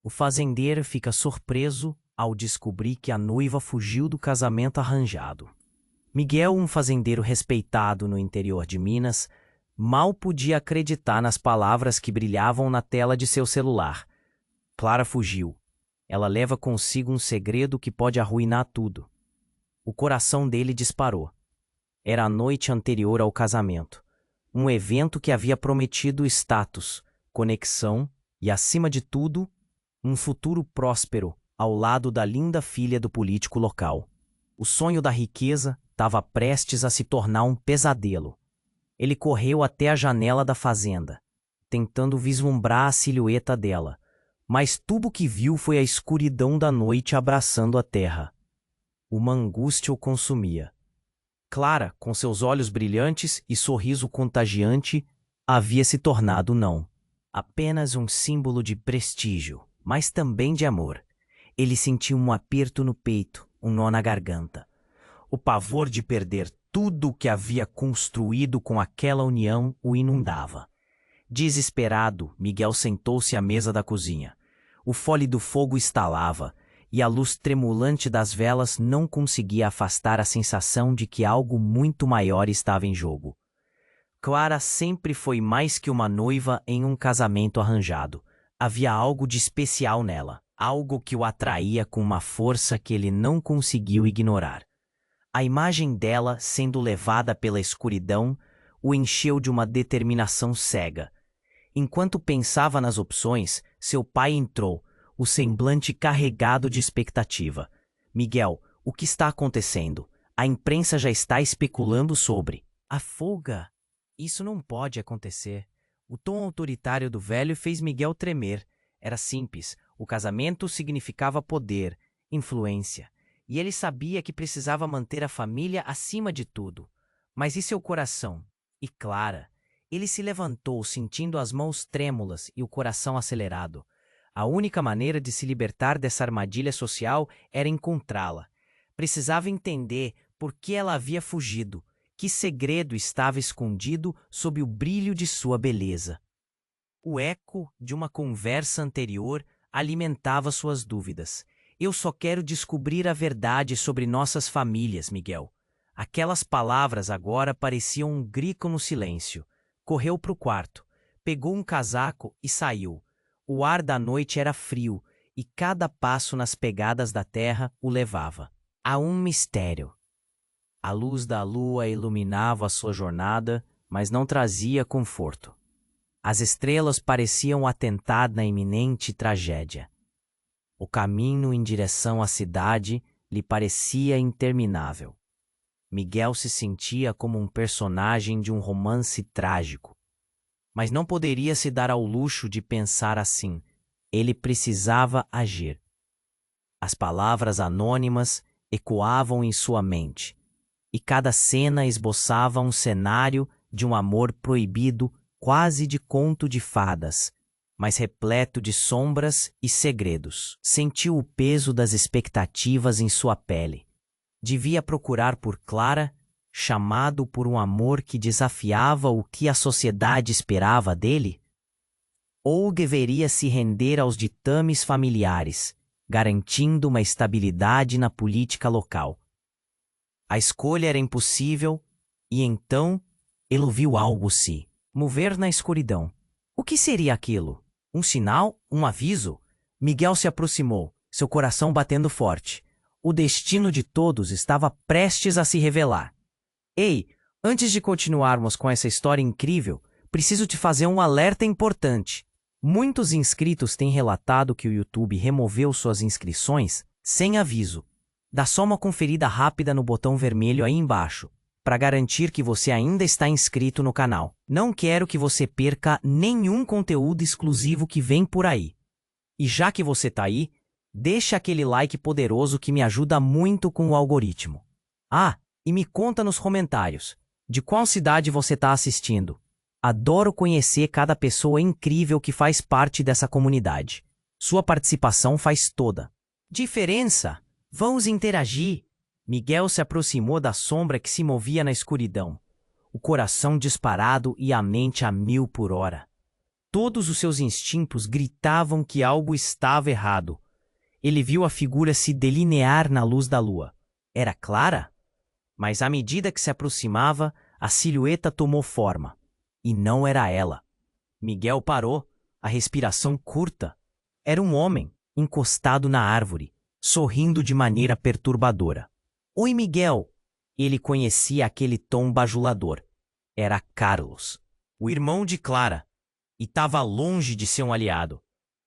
O fazendeiro fica surpreso ao descobrir que a noiva fugiu do casamento arranjado. Miguel, um fazendeiro respeitado no interior de Minas, mal podia acreditar nas palavras que brilhavam na tela de seu celular. Clara fugiu. Ela leva consigo um segredo que pode arruinar tudo. O coração dele disparou. Era a noite anterior ao casamento. Um evento que havia prometido status, conexão e, acima de tudo, um futuro próspero ao lado da linda filha do político local. O sonho da riqueza estava prestes a se tornar um pesadelo. Ele correu até a janela da fazenda, tentando vislumbrar a silhueta dela, mas tudo que viu foi a escuridão da noite abraçando a terra. Uma angústia o consumia. Clara, com seus olhos brilhantes e sorriso contagiante, havia se tornado não apenas um símbolo de prestígio, mas também de amor. Ele sentiu um aperto no peito, um nó na garganta. O pavor de perder tudo o que havia construído com aquela união o inundava. Desesperado, Miguel sentou-se à mesa da cozinha. O fole do fogo estalava, e a luz tremulante das velas não conseguia afastar a sensação de que algo muito maior estava em jogo. Clara sempre foi mais que uma noiva em um casamento arranjado. Havia algo de especial nela, algo que o atraía com uma força que ele não conseguiu ignorar. A imagem dela, sendo levada pela escuridão, o encheu de uma determinação cega. Enquanto pensava nas opções, seu pai entrou, o semblante carregado de expectativa. Miguel, o que está acontecendo? A imprensa já está especulando sobre a fuga. Isso não pode acontecer. O tom autoritário do velho fez Miguel tremer. Era simples. O casamento significava poder, influência. E ele sabia que precisava manter a família acima de tudo. Mas e seu coração? E Clara? Ele se levantou, sentindo as mãos trêmulas e o coração acelerado. A única maneira de se libertar dessa armadilha social era encontrá-la. Precisava entender por que ela havia fugido, que segredo estava escondido sob o brilho de sua beleza. O eco de uma conversa anterior alimentava suas dúvidas. Eu só quero descobrir a verdade sobre nossas famílias, Miguel. Aquelas palavras agora pareciam um grito no silêncio. Correu para o quarto, pegou um casaco e saiu. O ar da noite era frio e cada passo nas pegadas da terra o levava a um mistério. A luz da lua iluminava a sua jornada, mas não trazia conforto. As estrelas pareciam atentar na iminente tragédia. O caminho em direção à cidade lhe parecia interminável. Miguel se sentia como um personagem de um romance trágico. Mas não poderia se dar ao luxo de pensar assim. Ele precisava agir. As palavras anônimas ecoavam em sua mente, e cada cena esboçava um cenário de um amor proibido, quase de conto de fadas, mas repleto de sombras e segredos. Sentiu o peso das expectativas em sua pele. Devia procurar por Clara, chamado por um amor que desafiava o que a sociedade esperava dele? Ou deveria se render aos ditames familiares, garantindo uma estabilidade na política local? A escolha era impossível, e então ele viu algo se mover na escuridão. O que seria aquilo? Um sinal? Um aviso? Miguel se aproximou, seu coração batendo forte. O destino de todos estava prestes a se revelar. Ei, antes de continuarmos com essa história incrível, preciso te fazer um alerta importante. Muitos inscritos têm relatado que o YouTube removeu suas inscrições sem aviso. Dá só uma conferida rápida no botão vermelho aí embaixo, para garantir que você ainda está inscrito no canal. Não quero que você perca nenhum conteúdo exclusivo que vem por aí. E já que você está aí, deixa aquele like poderoso que me ajuda muito com o algoritmo. Ah, e me conta nos comentários, de qual cidade você está assistindo. Adoro conhecer cada pessoa incrível que faz parte dessa comunidade. Sua participação faz toda diferença. Vamos interagir. Miguel se aproximou da sombra que se movia na escuridão, o coração disparado e a mente a 1000 por hora. Todos os seus instintos gritavam que algo estava errado. Ele viu a figura se delinear na luz da lua. Era Clara? Mas à medida que se aproximava, a silhueta tomou forma. E não era ela. Miguel parou, a respiração curta. Era um homem, encostado na árvore, sorrindo de maneira perturbadora. Oi, Miguel! Ele conhecia aquele tom bajulador. Era Carlos, o irmão de Clara, e estava longe de ser um aliado.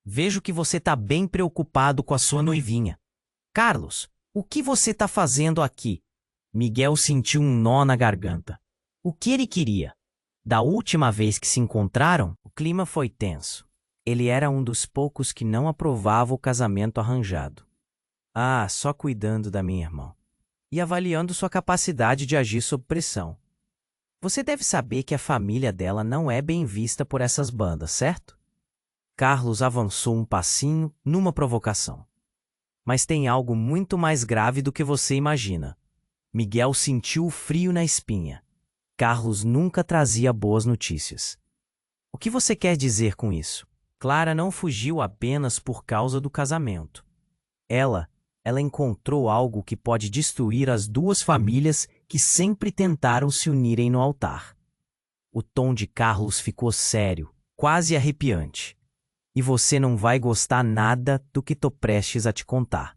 Vejo que você está bem preocupado com a sua noivinha. Carlos, o que você está fazendo aqui? Miguel sentiu um nó na garganta. O que ele queria? Da última vez que se encontraram, o clima foi tenso. Ele era um dos poucos que não aprovava o casamento arranjado. Ah, só cuidando da minha irmã. E avaliando sua capacidade de agir sob pressão. Você deve saber que a família dela não é bem vista por essas bandas, certo? Carlos avançou um passinho numa provocação. Mas tem algo muito mais grave do que você imagina. Miguel sentiu o frio na espinha. Carlos nunca trazia boas notícias. O que você quer dizer com isso? Clara não fugiu apenas por causa do casamento. Ela encontrou algo que pode destruir as duas famílias que sempre tentaram se unirem no altar. O tom de Carlos ficou sério, quase arrepiante. E você não vai gostar nada do que tô prestes a te contar.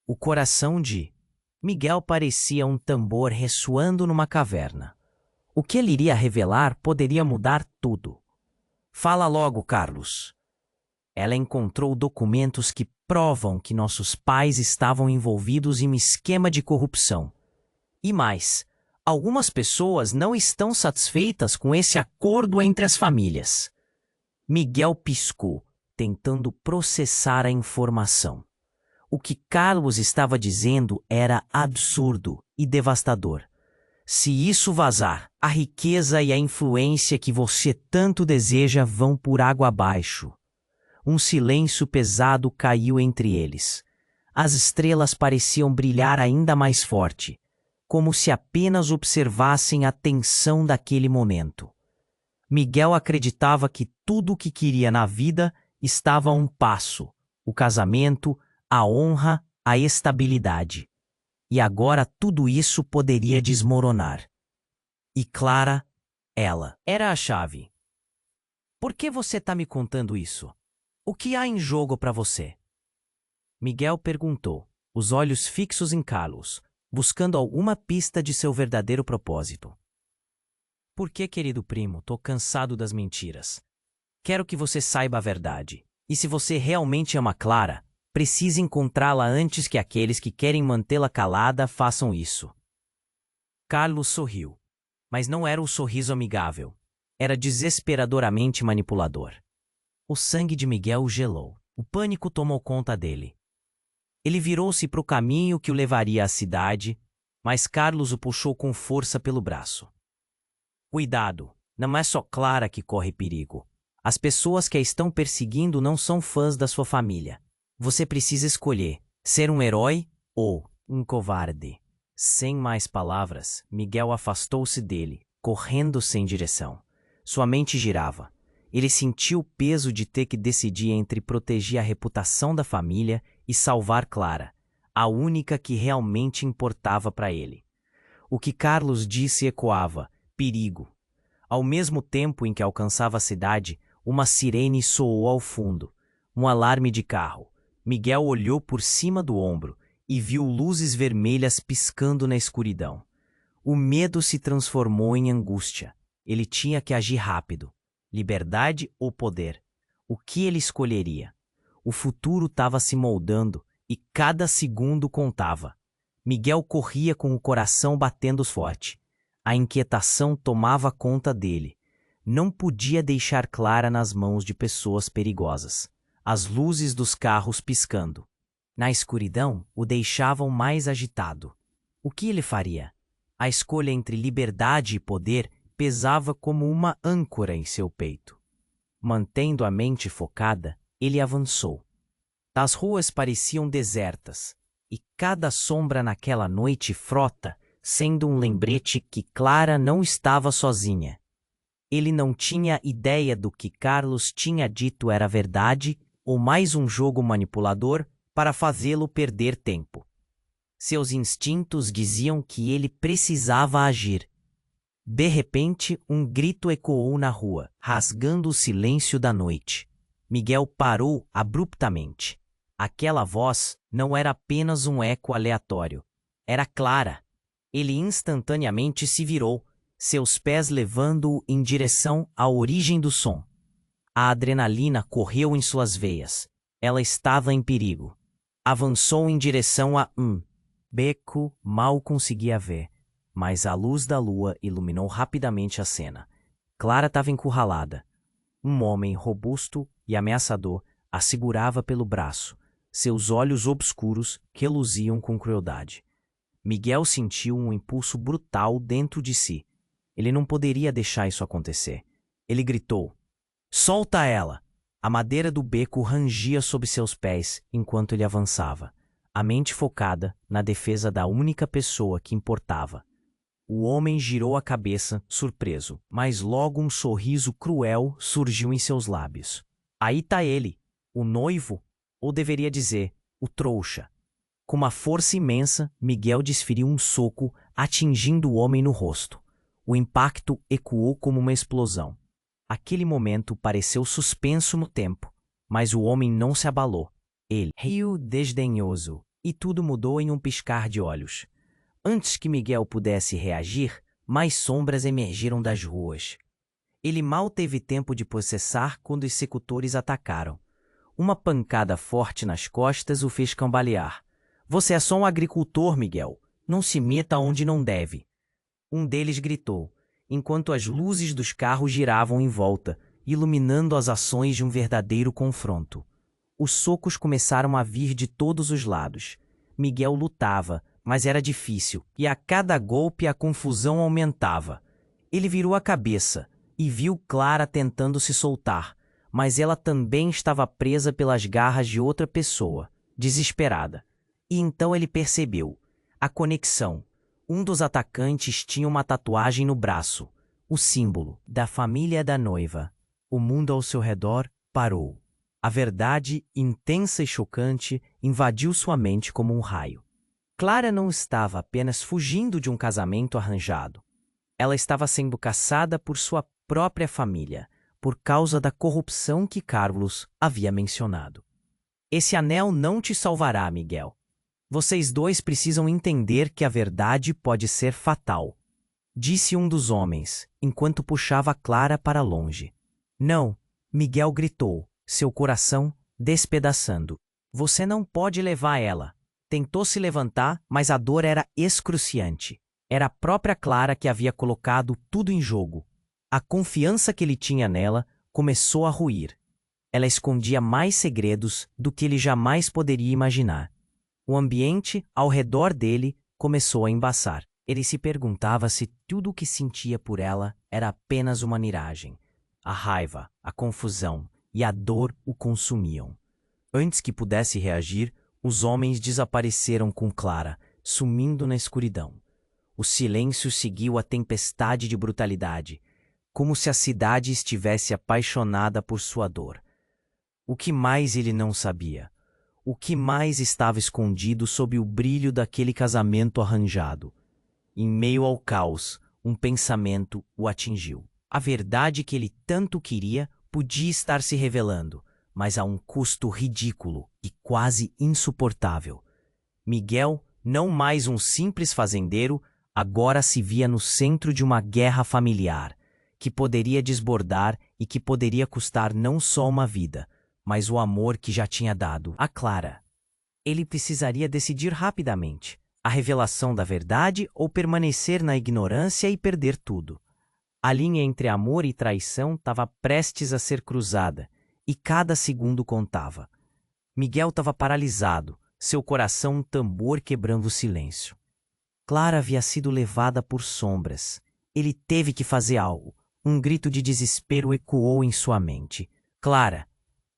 O coração de Miguel parecia um tambor ressoando numa caverna. O que ele iria revelar poderia mudar tudo. Fala logo, Carlos. Ela encontrou documentos que provam que nossos pais estavam envolvidos em um esquema de corrupção. E mais, algumas pessoas não estão satisfeitas com esse acordo entre as famílias. Miguel piscou, tentando processar a informação. O que Carlos estava dizendo era absurdo e devastador. Se isso vazar, a riqueza e a influência que você tanto deseja vão por água abaixo. Um silêncio pesado caiu entre eles. As estrelas pareciam brilhar ainda mais forte, como se apenas observassem a tensão daquele momento. Miguel acreditava que tudo o que queria na vida estava a um passo: o casamento, a honra, a estabilidade. E agora tudo isso poderia desmoronar. E Clara, ela, era a chave. Por que você está me contando isso? O que há em jogo para você? Miguel perguntou, os olhos fixos em Carlos, buscando alguma pista de seu verdadeiro propósito. Por que, querido primo, tô cansado das mentiras. Quero que você saiba a verdade. E se você realmente ama Clara, precisa encontrá-la antes que aqueles que querem mantê-la calada façam isso. Carlos sorriu, mas não era um sorriso amigável. Era desesperadoramente manipulador. O sangue de Miguel gelou. O pânico tomou conta dele. Ele virou-se para o caminho que o levaria à cidade, mas Carlos o puxou com força pelo braço. Cuidado, não é só Clara que corre perigo. As pessoas que a estão perseguindo não são fãs da sua família. Você precisa escolher, ser um herói ou um covarde. Sem mais palavras, Miguel afastou-se dele, correndo sem direção. Sua mente girava. Ele sentiu o peso de ter que decidir entre proteger a reputação da família e salvar Clara, a única que realmente importava para ele. O que Carlos disse ecoava: perigo. Ao mesmo tempo em que alcançava a cidade, uma sirene soou ao fundo, um alarme de carro. Miguel olhou por cima do ombro e viu luzes vermelhas piscando na escuridão. O medo se transformou em angústia. Ele tinha que agir rápido. Liberdade ou poder? O que ele escolheria? O futuro estava se moldando e cada segundo contava. Miguel corria com o coração batendo forte. A inquietação tomava conta dele. Não podia deixar Clara nas mãos de pessoas perigosas. As luzes dos carros piscando. Na escuridão, o deixavam mais agitado. O que ele faria? A escolha entre liberdade e poder pesava como uma âncora em seu peito. Mantendo a mente focada, ele avançou. As ruas pareciam desertas, e cada sombra naquela noite frota, sendo um lembrete que Clara não estava sozinha. Ele não tinha ideia do que Carlos tinha dito era verdade ou mais um jogo manipulador para fazê-lo perder tempo. Seus instintos diziam que ele precisava agir. De repente, um grito ecoou na rua, rasgando o silêncio da noite. Miguel parou abruptamente. Aquela voz não era apenas um eco aleatório. Era Clara. Ele instantaneamente se virou, seus pés levando-o em direção à origem do som. A adrenalina correu em suas veias. Ela estava em perigo. Avançou em direção a beco, mal conseguia ver, mas a luz da lua iluminou rapidamente a cena. Clara estava encurralada. Um homem robusto e ameaçador a segurava pelo braço, seus olhos obscuros reluziam com crueldade. Miguel sentiu um impulso brutal dentro de si. Ele não poderia deixar isso acontecer. Ele gritou: "Solta ela!" A madeira do beco rangia sob seus pés enquanto ele avançava, a mente focada na defesa da única pessoa que importava. O homem girou a cabeça, surpreso, mas logo um sorriso cruel surgiu em seus lábios. Aí tá ele, o noivo, ou deveria dizer, o trouxa. Com uma força imensa, Miguel desferiu um soco, atingindo o homem no rosto. O impacto ecoou como uma explosão. Aquele momento pareceu suspenso no tempo, mas o homem não se abalou. Ele riu desdenhoso, e tudo mudou em um piscar de olhos. Antes que Miguel pudesse reagir, mais sombras emergiram das ruas. Ele mal teve tempo de processar quando os executores atacaram. Uma pancada forte nas costas o fez cambalear. "Você é só um agricultor, Miguel. Não se meta onde não deve." Um deles gritou, enquanto as luzes dos carros giravam em volta, iluminando as ações de um verdadeiro confronto. Os socos começaram a vir de todos os lados. Miguel lutava, mas era difícil, e a cada golpe a confusão aumentava. Ele virou a cabeça e viu Clara tentando se soltar, mas ela também estava presa pelas garras de outra pessoa, desesperada. E então ele percebeu a conexão. Um dos atacantes tinha uma tatuagem no braço, o símbolo da família da noiva. O mundo ao seu redor parou. A verdade, intensa e chocante, invadiu sua mente como um raio. Clara não estava apenas fugindo de um casamento arranjado. Ela estava sendo caçada por sua própria família, por causa da corrupção que Carlos havia mencionado. "Esse anel não te salvará, Miguel. Vocês dois precisam entender que a verdade pode ser fatal", disse um dos homens, enquanto puxava Clara para longe. "Não", Miguel gritou, seu coração despedaçando. "Você não pode levar ela." Tentou se levantar, mas a dor era excruciante. Era a própria Clara que havia colocado tudo em jogo. A confiança que ele tinha nela começou a ruir. Ela escondia mais segredos do que ele jamais poderia imaginar. O ambiente ao redor dele começou a embaçar. Ele se perguntava se tudo o que sentia por ela era apenas uma miragem. A raiva, a confusão e a dor o consumiam. Antes que pudesse reagir, os homens desapareceram com Clara, sumindo na escuridão. O silêncio seguiu a tempestade de brutalidade, como se a cidade estivesse apaixonada por sua dor. O que mais ele não sabia? O que mais estava escondido sob o brilho daquele casamento arranjado? Em meio ao caos, um pensamento o atingiu. A verdade que ele tanto queria podia estar se revelando, mas a um custo ridículo e quase insuportável. Miguel, não mais um simples fazendeiro, agora se via no centro de uma guerra familiar, que poderia desbordar e que poderia custar não só uma vida, mas o amor que já tinha dado a Clara. Ele precisaria decidir rapidamente: a revelação da verdade ou permanecer na ignorância e perder tudo. A linha entre amor e traição estava prestes a ser cruzada, e cada segundo contava. Miguel estava paralisado, seu coração um tambor quebrando o silêncio. Clara havia sido levada por sombras. Ele teve que fazer algo. Um grito de desespero ecoou em sua mente. "Clara!"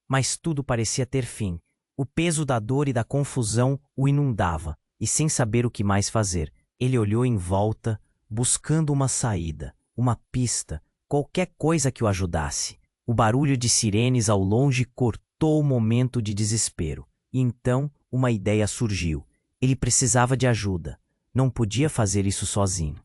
Mas tudo parecia ter fim. O peso da dor e da confusão o inundava, e sem saber o que mais fazer, ele olhou em volta, buscando uma saída, uma pista, qualquer coisa que o ajudasse. O barulho de sirenes ao longe cortou o momento de desespero. E então, uma ideia surgiu. Ele precisava de ajuda. Não podia fazer isso sozinho.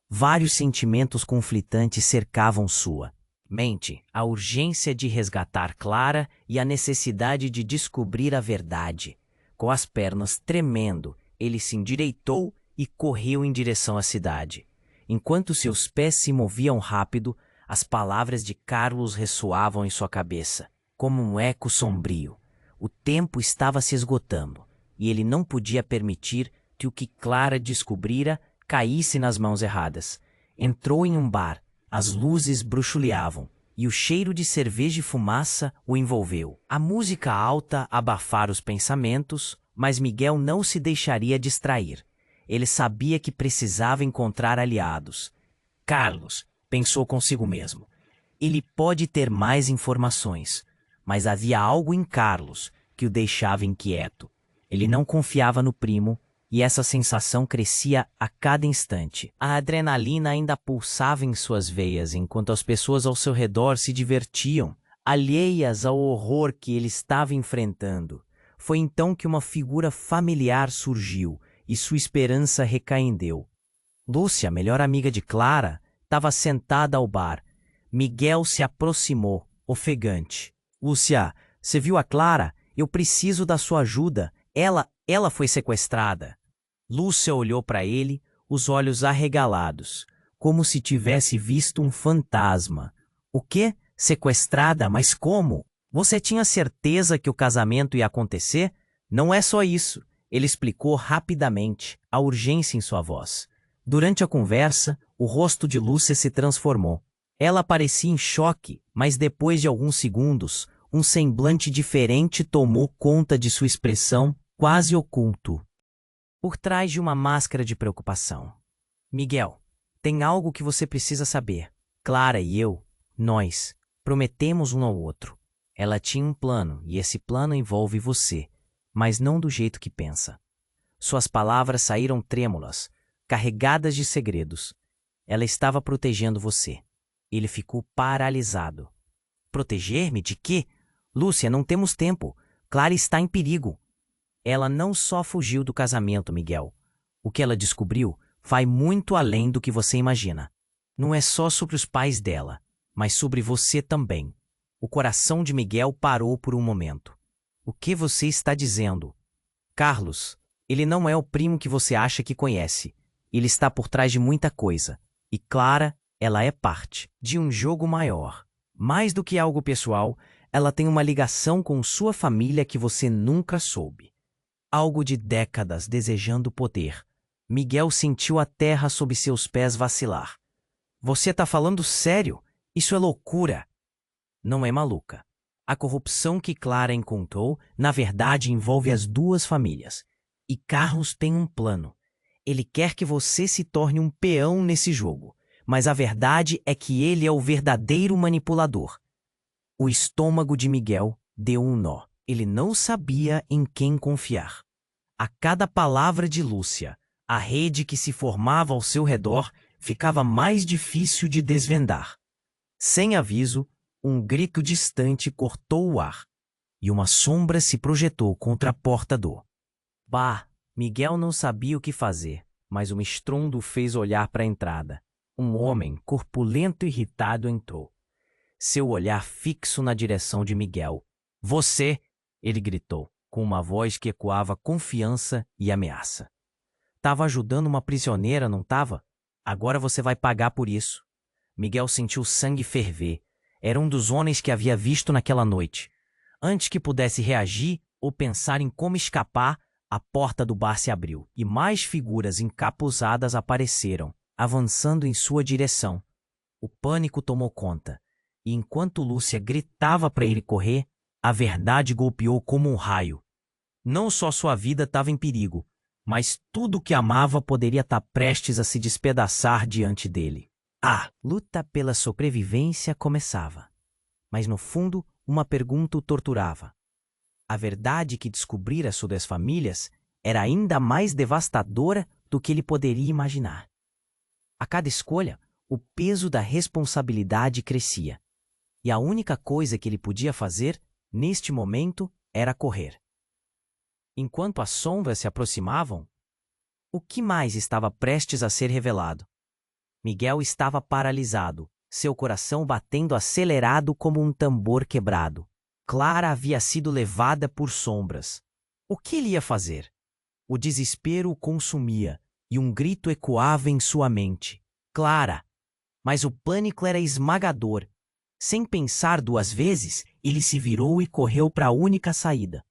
Vários sentimentos conflitantes cercavam sua mente: a urgência de resgatar Clara e a necessidade de descobrir a verdade. Com as pernas tremendo, ele se endireitou e correu em direção à cidade. Enquanto seus pés se moviam rápido, as palavras de Carlos ressoavam em sua cabeça, como um eco sombrio. O tempo estava se esgotando, e ele não podia permitir que o que Clara descobrira caísse nas mãos erradas. Entrou em um bar, as luzes bruxuleavam, e o cheiro de cerveja e fumaça o envolveu. A música alta abafara os pensamentos, mas Miguel não se deixaria distrair. Ele sabia que precisava encontrar aliados. Carlos, pensou consigo mesmo. Ele pode ter mais informações, mas havia algo em Carlos que o deixava inquieto. Ele não confiava no primo, e essa sensação crescia a cada instante. A adrenalina ainda pulsava em suas veias enquanto as pessoas ao seu redor se divertiam, alheias ao horror que ele estava enfrentando. Foi então que uma figura familiar surgiu e sua esperança recaendeu. Lúcia, melhor amiga de Clara, estava sentada ao bar. Miguel se aproximou, ofegante. Lúcia, você viu a Clara? Eu preciso da sua ajuda. Ela foi sequestrada. Lúcia olhou para ele, os olhos arregalados, como se tivesse visto um fantasma. O quê? Sequestrada? Mas como? Você tinha certeza que o casamento ia acontecer? Não é só isso. Ele explicou rapidamente, a urgência em sua voz. Durante a conversa, o rosto de Lúcia se transformou. Ela parecia em choque, mas depois de alguns segundos, um semblante diferente tomou conta de sua expressão, quase oculto, por trás de uma máscara de preocupação. Miguel, tem algo que você precisa saber. Clara e eu, nós, prometemos um ao outro. Ela tinha um plano, e esse plano envolve você, mas não do jeito que pensa. Suas palavras saíram trêmulas, carregadas de segredos. Ela estava protegendo você. Ele ficou paralisado. Proteger-me de quê? Lúcia, não temos tempo. Clara está em perigo. Ela não só fugiu do casamento, Miguel. O que ela descobriu vai muito além do que você imagina. Não é só sobre os pais dela, mas sobre você também. O coração de Miguel parou por um momento. O que você está dizendo? Carlos, ele não é o primo que você acha que conhece. Ele está por trás de muita coisa. E Clara, ela é parte de um jogo maior. Mais do que algo pessoal, ela tem uma ligação com sua família que você nunca soube. Algo de décadas desejando poder. Miguel sentiu a terra sob seus pés vacilar. Você está falando sério? Isso é loucura. Não é maluca. A corrupção que Clara encontrou, na verdade, envolve as duas famílias. E Carlos tem um plano. Ele quer que você se torne um peão nesse jogo. Mas a verdade é que ele é o verdadeiro manipulador. O estômago de Miguel deu um nó. Ele não sabia em quem confiar. A cada palavra de Lúcia, a rede que se formava ao seu redor ficava mais difícil de desvendar. Sem aviso, um grito distante cortou o ar, e uma sombra se projetou contra a porta do bar. Miguel não sabia o que fazer, mas um estrondo o fez olhar para a entrada. Um homem, corpulento e irritado, entrou. Seu olhar fixo na direção de Miguel. Você! Ele gritou, com uma voz que ecoava confiança e ameaça. Tava ajudando uma prisioneira, não tava? Agora você vai pagar por isso. Miguel sentiu sangue ferver. Era um dos homens que havia visto naquela noite. Antes que pudesse reagir ou pensar em como escapar, a porta do bar se abriu e mais figuras encapuzadas apareceram, avançando em sua direção. O pânico tomou conta, e enquanto Lúcia gritava para ele correr, a verdade golpeou como um raio. Não só sua vida estava em perigo, mas tudo o que amava poderia estar prestes a se despedaçar diante dele. A luta pela sobrevivência começava. Mas no fundo, uma pergunta o torturava. A verdade que descobrira sobre as famílias era ainda mais devastadora do que ele poderia imaginar. A cada escolha, O peso da responsabilidade crescia. E a única coisa que ele podia fazer, neste momento, era correr. Enquanto as sombras se aproximavam, o que mais estava prestes a ser revelado? Miguel estava paralisado, seu coração batendo acelerado como um tambor quebrado. Clara havia sido levada por sombras. O que ele ia fazer? O desespero o consumia e um grito ecoava em sua mente. Clara! Mas o pânico era esmagador. Sem pensar duas vezes, ele se virou e correu para a única saída.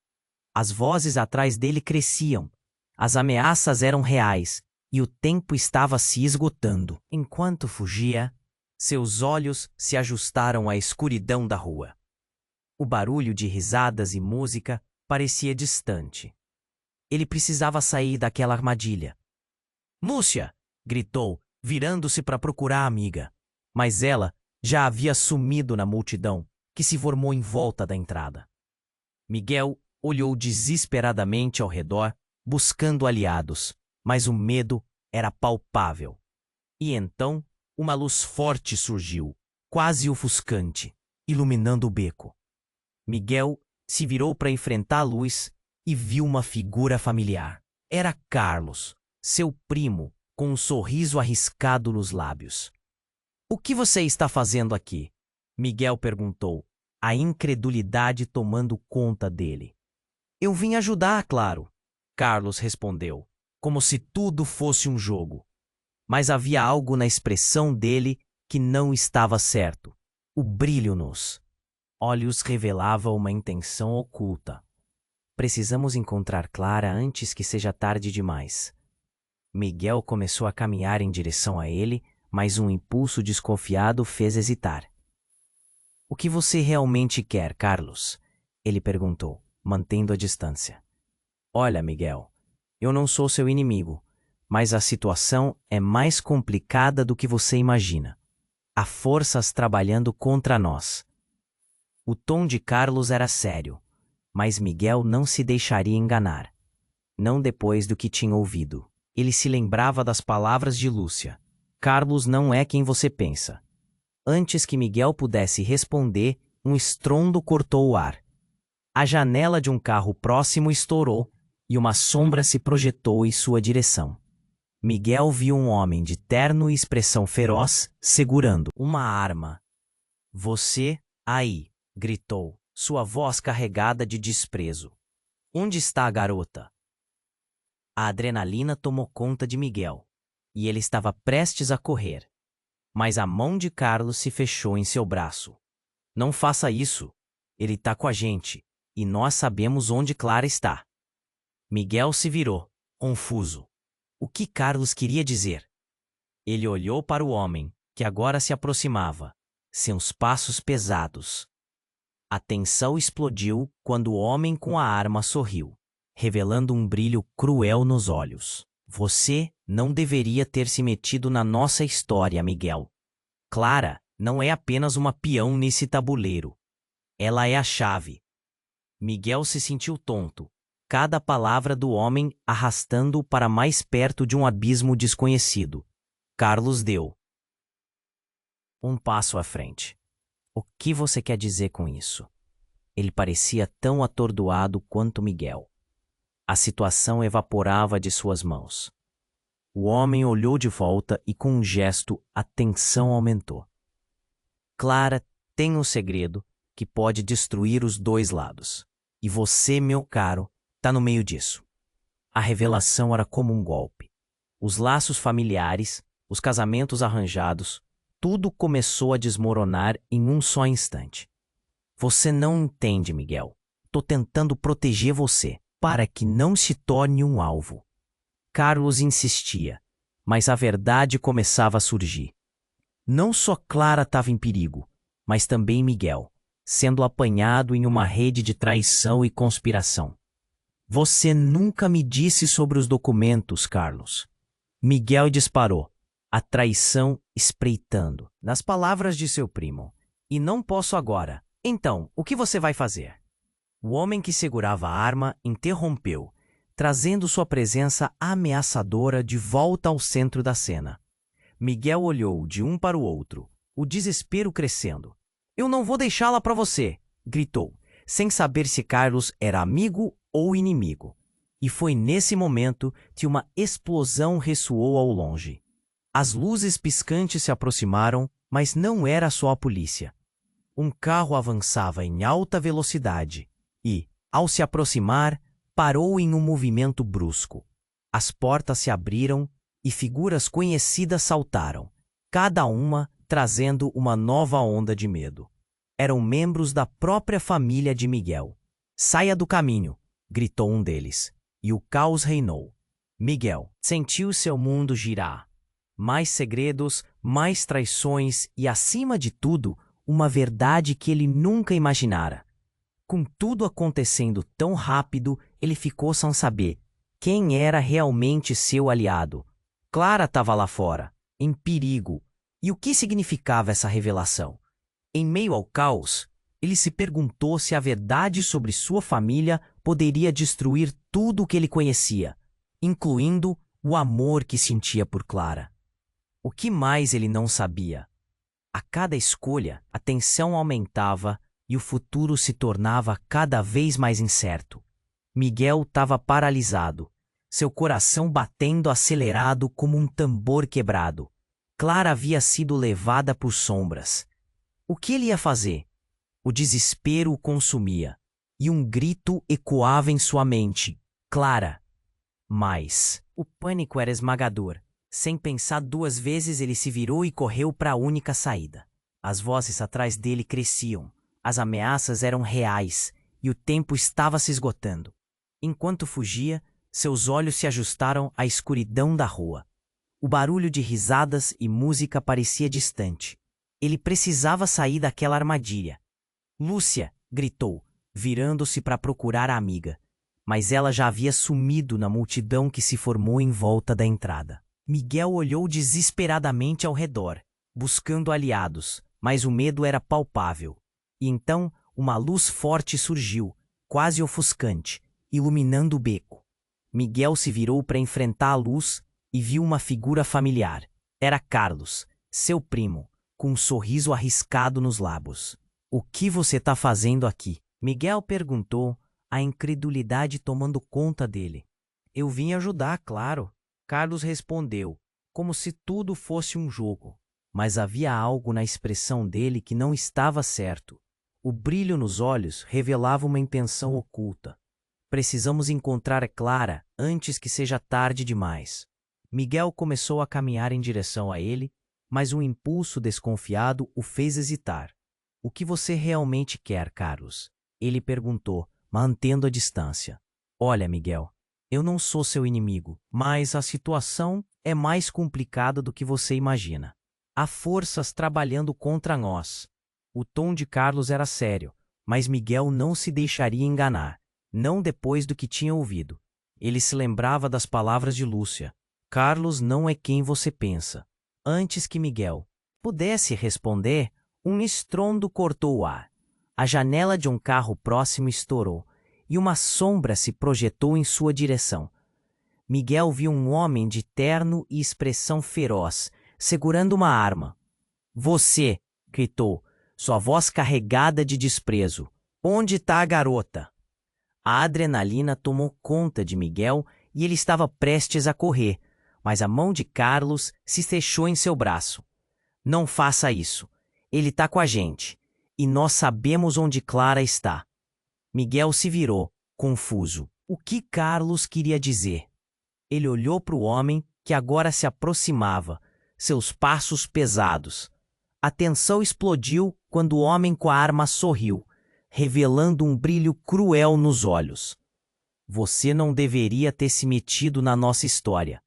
As vozes atrás dele cresciam. As ameaças eram reais e o tempo estava se esgotando. Enquanto fugia, seus olhos se ajustaram à escuridão da rua. O barulho de risadas e música parecia distante. Ele precisava sair daquela armadilha. Lúcia! Gritou, virando-se para procurar a amiga. Mas ela já havia sumido na multidão que se formou em volta da entrada. Miguel olhou desesperadamente ao redor, buscando aliados, mas o medo era palpável. E então, uma luz forte surgiu, quase ofuscante, iluminando o beco. Miguel se virou para enfrentar a luz e viu uma figura familiar. Era Carlos, seu primo, com um sorriso arriscado nos lábios. "O que você está fazendo aqui?" Miguel perguntou, a incredulidade tomando conta dele. "Eu vim ajudar, claro," Carlos respondeu, como se tudo fosse um jogo. Mas havia algo na expressão dele que não estava certo. O brilho nos olhos revelava uma intenção oculta. "Precisamos encontrar Clara antes que seja tarde demais." Miguel começou a caminhar em direção a ele, mas um impulso desconfiado fez hesitar. "O que você realmente quer, Carlos?" ele perguntou, mantendo a distância. "Olha, Miguel, eu não sou seu inimigo, mas a situação é mais complicada do que você imagina. Há forças trabalhando contra nós." O tom de Carlos era sério, mas Miguel não se deixaria enganar. Não depois do que tinha ouvido. Ele se lembrava das palavras de Lúcia. "Carlos não é quem você pensa." Antes que Miguel pudesse responder, um estrondo cortou o ar. A janela de um carro próximo estourou e uma sombra se projetou em sua direção. Miguel viu um homem de terno e expressão feroz segurando uma arma. "Você, aí!" gritou, sua voz carregada de desprezo. "Onde está a garota?" A adrenalina tomou conta de Miguel, e ele estava prestes a correr. Mas a mão de Carlos se fechou em seu braço. "Não faça isso. Ele está com a gente, e nós sabemos onde Clara está." Miguel se virou, confuso. O que Carlos queria dizer? Ele olhou para o homem, que agora se aproximava, seus passos pesados. A tensão explodiu quando o homem com a arma sorriu, revelando um brilho cruel nos olhos. "Você não deveria ter se metido na nossa história, Miguel. Clara não é apenas uma peão nesse tabuleiro. Ela é a chave." Miguel se sentiu tonto, cada palavra do homem arrastando-o para mais perto de um abismo desconhecido. Carlos deu um passo à frente. "O que você quer dizer com isso?" Ele parecia tão atordoado quanto Miguel. A situação evaporava de suas mãos. O homem olhou de volta e com um gesto a tensão aumentou. "Clara tem um segredo que pode destruir os dois lados. E você, meu caro, está no meio disso." A revelação era como um golpe. Os laços familiares, os casamentos arranjados, tudo começou a desmoronar em um só instante. "Você não entende, Miguel. Tô tentando proteger você, para que não se torne um alvo." Carlos insistia, mas a verdade começava a surgir. Não só Clara estava em perigo, mas também Miguel, sendo apanhado em uma rede de traição e conspiração. "Você nunca me disse sobre os documentos, Carlos." Miguel disparou, a traição espreitando, nas palavras de seu primo. "E não posso agora. Então, o que você vai fazer?" O homem que segurava a arma interrompeu, trazendo sua presença ameaçadora de volta ao centro da cena. Miguel olhou de um para o outro, o desespero crescendo. Eu não vou deixá-la para você, gritou, sem saber se Carlos era amigo ou inimigo. E foi nesse momento que uma explosão ressoou ao longe. As luzes piscantes se aproximaram, mas não era só a polícia. Um carro avançava em alta velocidade e, ao se aproximar, parou em um movimento brusco. As portas se abriram e figuras conhecidas saltaram, cada uma trazendo uma nova onda de medo. Eram membros da própria família de Miguel. Saia do caminho, gritou um deles, e o caos reinou. Miguel sentiu seu mundo girar. Mais segredos, mais traições e, acima de tudo, uma verdade que ele nunca imaginara. Com tudo acontecendo tão rápido, ele ficou sem saber quem era realmente seu aliado. Clara estava lá fora, em perigo. E o que significava essa revelação? Em meio ao caos, ele se perguntou se a verdade sobre sua família poderia destruir tudo o que ele conhecia, incluindo o amor que sentia por Clara. O que mais ele não sabia? A cada escolha, a tensão aumentava e o futuro se tornava cada vez mais incerto. Miguel estava paralisado, seu coração batendo acelerado como um tambor quebrado. Clara havia sido levada por sombras. O que ele ia fazer? O desespero o consumia, e um grito ecoava em sua mente. Clara! Mas o pânico era esmagador. Sem pensar duas vezes, ele se virou e correu para a única saída. As vozes atrás dele cresciam. As ameaças eram reais e o tempo estava se esgotando. Enquanto fugia, seus olhos se ajustaram à escuridão da rua. O barulho de risadas e música parecia distante. Ele precisava sair daquela armadilha. Lúcia! Gritou, virando-se para procurar a amiga. Mas ela já havia sumido na multidão que se formou em volta da entrada. Miguel olhou desesperadamente ao redor, buscando aliados, mas o medo era palpável. E então uma luz forte surgiu, quase ofuscante, iluminando o beco. Miguel se virou para enfrentar a luz e viu uma figura familiar. Era Carlos, seu primo, com um sorriso arriscado nos lábios. O que você está fazendo aqui? Miguel perguntou, a incredulidade tomando conta dele. Eu vim ajudar, claro. Carlos respondeu, como se tudo fosse um jogo. Mas havia algo na expressão dele que não estava certo. O brilho nos olhos revelava uma intenção oculta. Precisamos encontrar Clara antes que seja tarde demais. Miguel começou a caminhar em direção a ele, mas um impulso desconfiado o fez hesitar. O que você realmente quer, Carlos? Ele perguntou, mantendo a distância. Olha, Miguel, eu não sou seu inimigo, mas a situação é mais complicada do que você imagina. Há forças trabalhando contra nós. O tom de Carlos era sério, mas Miguel não se deixaria enganar, não depois do que tinha ouvido. Ele se lembrava das palavras de Lúcia. Carlos não é quem você pensa. Antes que Miguel pudesse responder, um estrondo cortou o ar. A janela de um carro próximo estourou e uma sombra se projetou em sua direção. Miguel viu um homem de terno e expressão feroz, segurando uma arma. Você! Gritou, sua voz carregada de desprezo. Onde está a garota? A adrenalina tomou conta de Miguel e ele estava prestes a correr, mas a mão de Carlos se fechou em seu braço. Não faça isso. Ele está com a gente, e nós sabemos onde Clara está. Miguel se virou, confuso. O que Carlos queria dizer? Ele olhou para o homem que agora se aproximava, seus passos pesados. A tensão explodiu quando o homem com a arma sorriu, revelando um brilho cruel nos olhos. Você não deveria ter se metido na nossa história.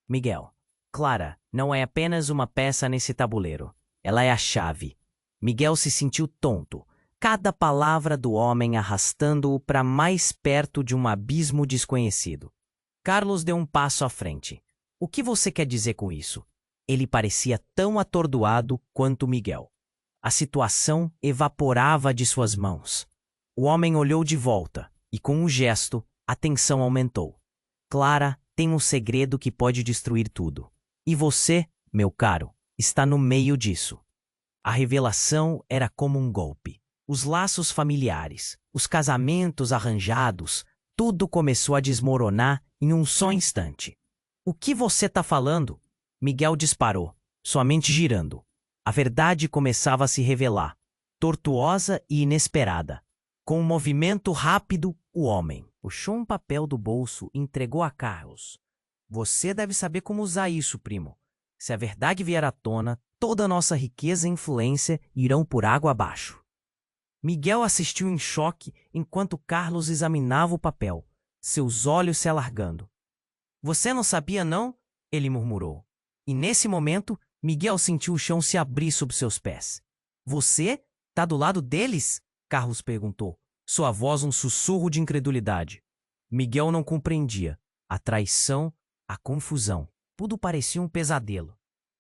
Miguel, Clara não é apenas uma peça nesse tabuleiro. Ela é a chave. Miguel se sentiu tonto, cada palavra do homem arrastando-o para mais perto de um abismo desconhecido. Carlos deu um passo à frente. O que você quer dizer com isso? Ele parecia tão atordoado quanto Miguel. A situação evaporava de suas mãos. O homem olhou de volta e, com um gesto, a tensão aumentou. Clara tem um segredo que pode destruir tudo. E você, meu caro, está no meio disso. A revelação era como um golpe. Os laços familiares, os casamentos arranjados, tudo começou a desmoronar em um só instante. O que você está falando? Miguel disparou, sua mente girando. A verdade começava a se revelar, tortuosa e inesperada. Com um movimento rápido, o homem puxou um papel do bolso e entregou a Carlos. Você deve saber como usar isso, primo. Se a verdade vier à tona, toda a nossa riqueza e influência irão por água abaixo. Miguel assistiu em choque enquanto Carlos examinava o papel, seus olhos se alargando. Você não sabia, não? Ele murmurou. E nesse momento, Miguel sentiu o chão se abrir sob seus pés. Você? Tá do lado deles? Carlos perguntou, sua voz um sussurro de incredulidade. Miguel não compreendia. A traição, a confusão, tudo parecia um pesadelo.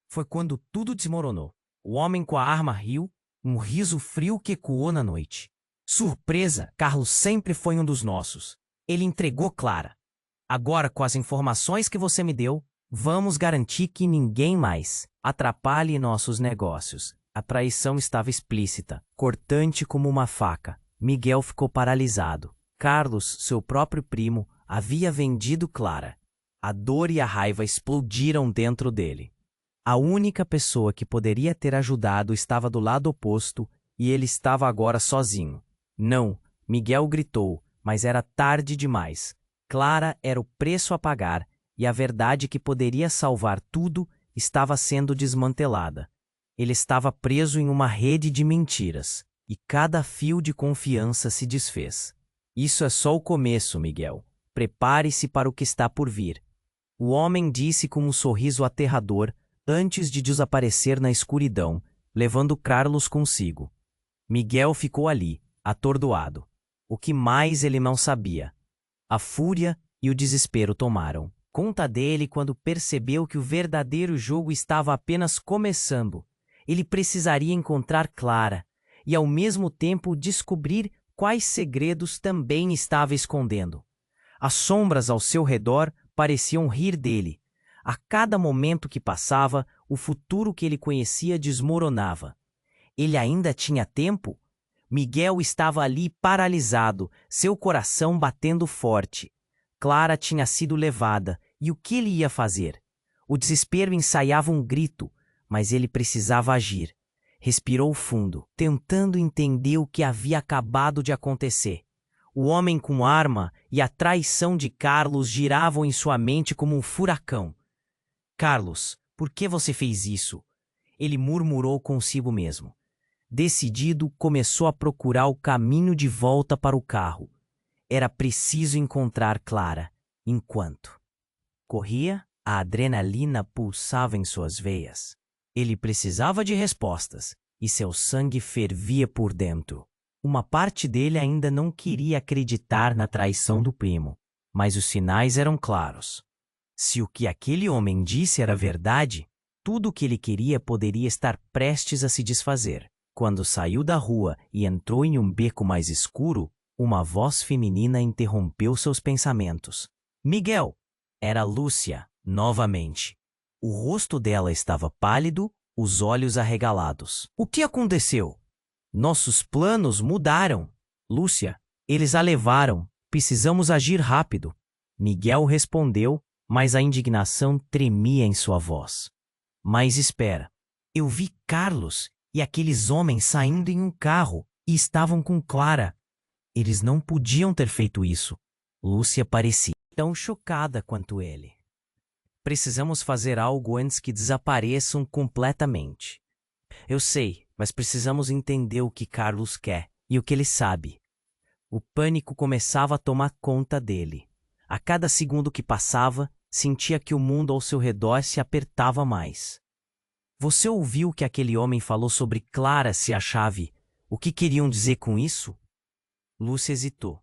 Foi quando tudo desmoronou. O homem com a arma riu, um riso frio que ecoou na noite. Surpresa, Carlos sempre foi um dos nossos. Ele entregou Clara. Agora, com as informações que você me deu, vamos garantir que ninguém mais atrapalhe nossos negócios. A traição estava explícita, cortante como uma faca. Miguel ficou paralisado. Carlos, seu próprio primo, havia vendido Clara. A dor e a raiva explodiram dentro dele. A única pessoa que poderia ter ajudado estava do lado oposto e ele estava agora sozinho. Não, Miguel gritou, mas era tarde demais. Clara era o preço a pagar e a verdade que poderia salvar tudo estava sendo desmantelada. Ele estava preso em uma rede de mentiras e cada fio de confiança se desfez. Isso é só o começo, Miguel. Prepare-se para o que está por vir. O homem disse com um sorriso aterrador antes de desaparecer na escuridão, levando Carlos consigo. Miguel ficou ali, atordoado. O que mais ele não sabia? A fúria e o desespero tomaram conta dele quando percebeu que o verdadeiro jogo estava apenas começando. Ele precisaria encontrar Clara e, ao mesmo tempo, descobrir quais segredos também estava escondendo. As sombras ao seu redor pareciam rir dele. A cada momento que passava, o futuro que ele conhecia desmoronava. Ele ainda tinha tempo? Miguel estava ali paralisado, seu coração batendo forte. Clara tinha sido levada, e o que ele ia fazer? O desespero ensaiava um grito, mas ele precisava agir. Respirou fundo, tentando entender o que havia acabado de acontecer. O homem com arma e a traição de Carlos giravam em sua mente como um furacão. Carlos, por que você fez isso? Ele murmurou consigo mesmo. Decidido, começou a procurar o caminho de volta para o carro. Era preciso encontrar Clara. Enquanto corria, a adrenalina pulsava em suas veias. Ele precisava de respostas, e seu sangue fervia por dentro. Uma parte dele ainda não queria acreditar na traição do primo, mas os sinais eram claros. Se o que aquele homem disse era verdade, tudo o que ele queria poderia estar prestes a se desfazer. Quando saiu da rua e entrou em um beco mais escuro, uma voz feminina interrompeu seus pensamentos. Miguel! Era Lúcia, novamente. O rosto dela estava pálido, os olhos arregalados. O que aconteceu? Nossos planos mudaram. Lúcia, eles a levaram. Precisamos agir rápido. Miguel respondeu, mas a indignação tremia em sua voz. Mas espera. Eu vi Carlos e aqueles homens saindo em um carro e estavam com Clara. Eles não podiam ter feito isso. Lúcia parecia tão chocada quanto ele. Precisamos fazer algo antes que desapareçam completamente. Eu sei, mas precisamos entender o que Carlos quer e o que ele sabe. O pânico começava a tomar conta dele. A cada segundo que passava, sentia que o mundo ao seu redor se apertava mais. Você ouviu que aquele homem falou sobre Clara ser a chave? O que queriam dizer com isso? Lúcia hesitou.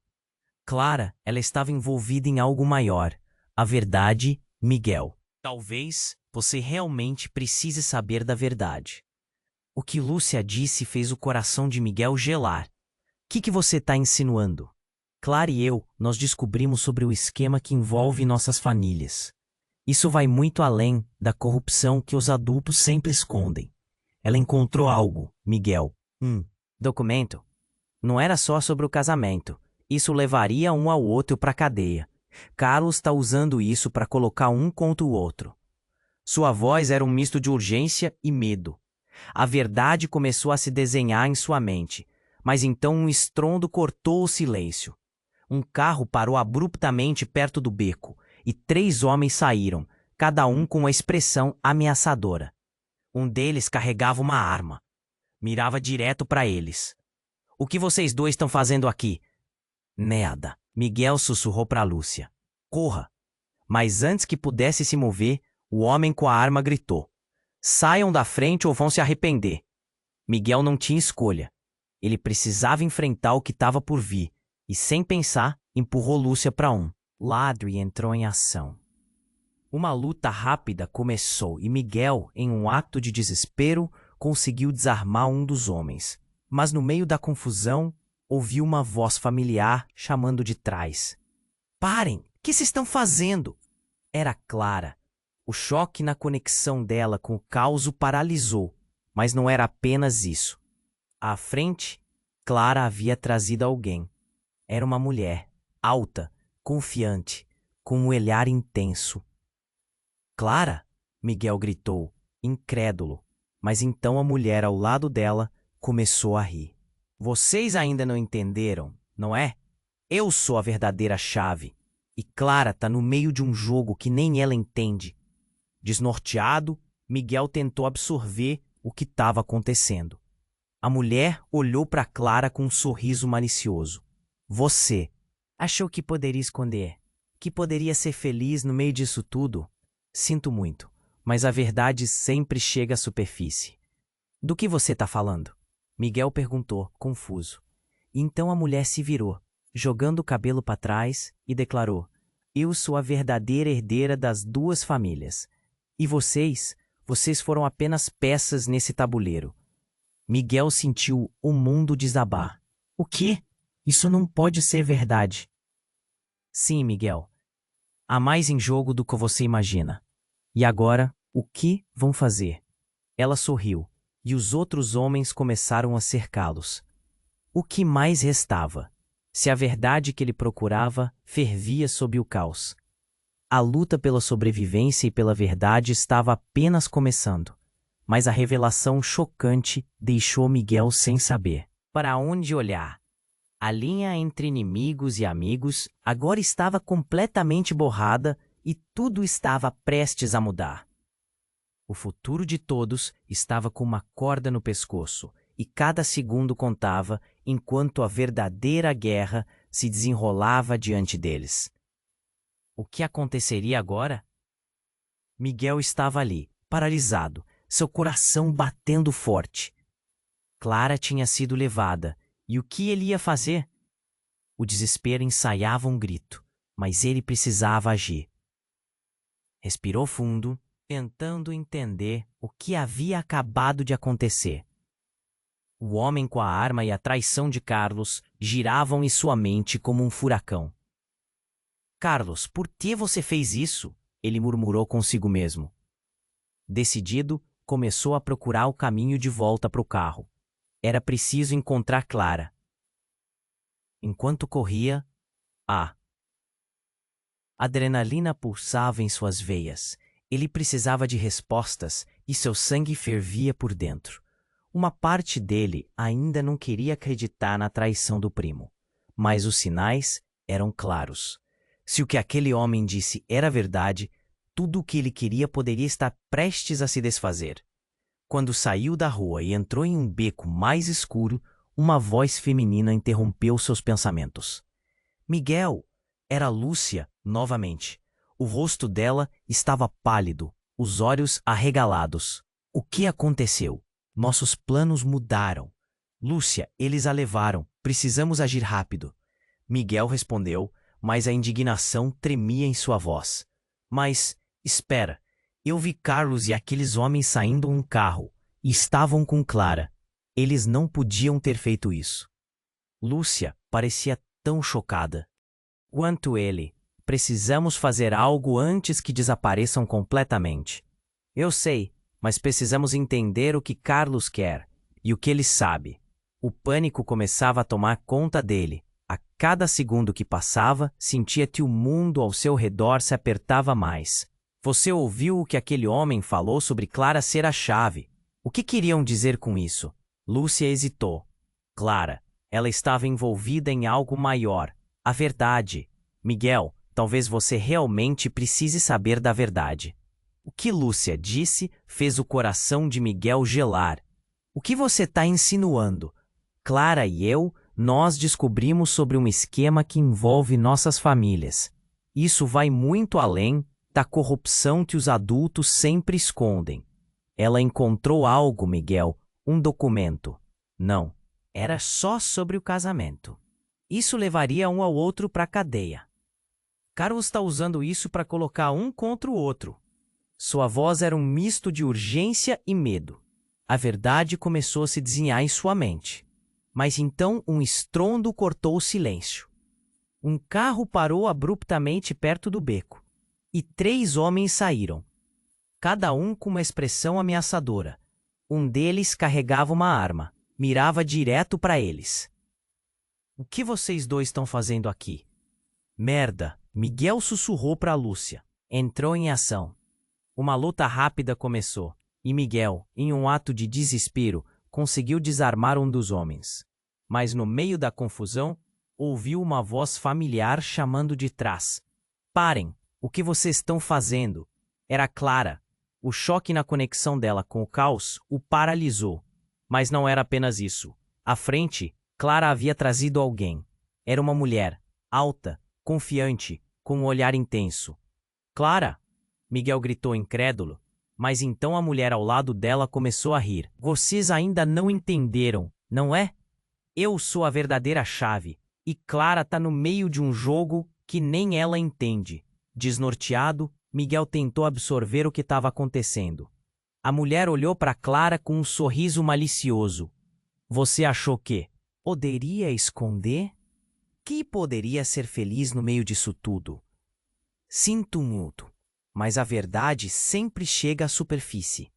Clara, ela estava envolvida em algo maior. A verdade, Miguel. Talvez você realmente precise saber da verdade. O que Lúcia disse fez o coração de Miguel gelar. O que você está insinuando? Clara e eu, nós descobrimos sobre o esquema que envolve nossas famílias. Isso vai muito além da corrupção que os adultos sempre escondem. Ela encontrou algo, Miguel. Documento. Não era só sobre o casamento. Isso levaria um ao outro para a cadeia. Carlos está usando isso para colocar um contra o outro. Sua voz era um misto de urgência e medo. A verdade começou a se desenhar em sua mente, mas então um estrondo cortou o silêncio. Um carro parou abruptamente perto do beco e 3 homens saíram, cada um com uma expressão ameaçadora. Um deles carregava uma arma. Mirava direto para eles. O que vocês dois estão fazendo aqui? Nada. Miguel sussurrou para Lúcia. Corra! Mas antes que pudesse se mover, o homem com a arma gritou. Saiam da frente ou vão se arrepender. Miguel não tinha escolha. Ele precisava enfrentar o que estava por vir, e sem pensar, empurrou Lúcia para um lado e entrou em ação. Uma luta rápida começou e Miguel, em um ato de desespero, conseguiu desarmar um dos homens. Mas no meio da confusão, ouviu uma voz familiar chamando de trás. Parem! O que vocês estão fazendo? Era Clara. O choque na conexão dela com o caos o paralisou, mas não era apenas isso. À frente, Clara havia trazido alguém. Era uma mulher, alta, confiante, com um olhar intenso. Clara? Miguel gritou, incrédulo, mas então a mulher ao lado dela começou a rir. Vocês ainda não entenderam, não é? Eu sou a verdadeira chave, e Clara tá no meio de um jogo que nem ela entende. Desnorteado, Miguel tentou absorver o que estava acontecendo. A mulher olhou para Clara com um sorriso malicioso. Você achou que poderia esconder, que poderia ser feliz no meio disso tudo? Sinto muito, mas a verdade sempre chega à superfície. Do que você está falando? Miguel perguntou, confuso. Então a mulher se virou, jogando o cabelo para trás, e declarou: Eu sou a verdadeira herdeira das 2 famílias. E vocês foram apenas peças nesse tabuleiro. Miguel sentiu o mundo desabar. O quê? Isso não pode ser verdade. Sim, Miguel. Há mais em jogo do que você imagina. E agora, o que vão fazer? Ela sorriu, e os outros homens começaram a cercá-los. O que mais restava? Se a verdade que ele procurava fervia sob o caos. A luta pela sobrevivência e pela verdade estava apenas começando, mas a revelação chocante deixou Miguel sem saber para onde olhar. A linha entre inimigos e amigos agora estava completamente borrada e tudo estava prestes a mudar. O futuro de todos estava com uma corda no pescoço e cada segundo contava enquanto a verdadeira guerra se desenrolava diante deles. O que aconteceria agora? Miguel estava ali, paralisado, seu coração batendo forte. Clara tinha sido levada, e o que ele ia fazer? O desespero ensaiava um grito, mas ele precisava agir. Respirou fundo, tentando entender o que havia acabado de acontecer. O homem com a arma e a traição de Carlos giravam em sua mente como um furacão. Carlos, por que você fez isso? Ele murmurou consigo mesmo. Decidido, começou a procurar o caminho de volta para o carro. Era preciso encontrar Clara. Enquanto corria, a adrenalina pulsava em suas veias. Ele precisava de respostas e seu sangue fervia por dentro. Uma parte dele ainda não queria acreditar na traição do primo, mas os sinais eram claros. Se o que aquele homem disse era verdade, tudo o que ele queria poderia estar prestes a se desfazer. Quando saiu da rua e entrou em um beco mais escuro, uma voz feminina interrompeu seus pensamentos. Miguel! Era Lúcia, novamente. O rosto dela estava pálido, os olhos arregalados. O que aconteceu? Nossos planos mudaram. Lúcia, eles a levaram. Precisamos agir rápido. Miguel respondeu, mas a indignação tremia em sua voz. Mas, espera, eu vi Carlos e aqueles homens saindo em um carro, e estavam com Clara. Eles não podiam ter feito isso. Lúcia parecia tão chocada quanto ele. Precisamos fazer algo antes que desapareçam completamente. Eu sei, mas precisamos entender o que Carlos quer e o que ele sabe. O pânico começava a tomar conta dele. A cada segundo que passava, sentia que o mundo ao seu redor se apertava mais. Você ouviu o que aquele homem falou sobre Clara ser a chave. O que queriam dizer com isso? Lúcia hesitou. Clara, ela estava envolvida em algo maior. A verdade. Miguel, talvez você realmente precise saber da verdade. O que Lúcia disse fez o coração de Miguel gelar. O que você está insinuando? Clara e eu, nós descobrimos sobre um esquema que envolve nossas famílias. Isso vai muito além da corrupção que os adultos sempre escondem. Ela encontrou algo, Miguel, um documento. Não, era só sobre o casamento. Isso levaria um ao outro para a cadeia. Carlos está usando isso para colocar um contra o outro. Sua voz era um misto de urgência e medo. A verdade começou a se desenhar em sua mente. Mas então um estrondo cortou o silêncio. Um carro parou abruptamente perto do beco. E 3 homens saíram. Cada um com uma expressão ameaçadora. Um deles carregava uma arma. Mirava direto para eles. O que vocês dois estão fazendo aqui? Merda! Miguel sussurrou para Lúcia. Entrou em ação. Uma luta rápida começou. E Miguel, em um ato de desespero, conseguiu desarmar um dos homens. Mas no meio da confusão, ouviu uma voz familiar chamando de trás. Parem! O que vocês estão fazendo? Era Clara. O choque na conexão dela com o caos o paralisou. Mas não era apenas isso. À frente, Clara havia trazido alguém. Era uma mulher, alta, confiante, com um olhar intenso. Clara! Miguel gritou incrédulo. Mas então a mulher ao lado dela começou a rir. Vocês ainda não entenderam, não é? Eu sou a verdadeira chave. E Clara tá no meio de um jogo que nem ela entende. Desnorteado, Miguel tentou absorver o que estava acontecendo. A mulher olhou para Clara com um sorriso malicioso. Você achou que poderia esconder? Que poderia ser feliz no meio disso tudo? Sinto muito, mas a verdade sempre chega à superfície.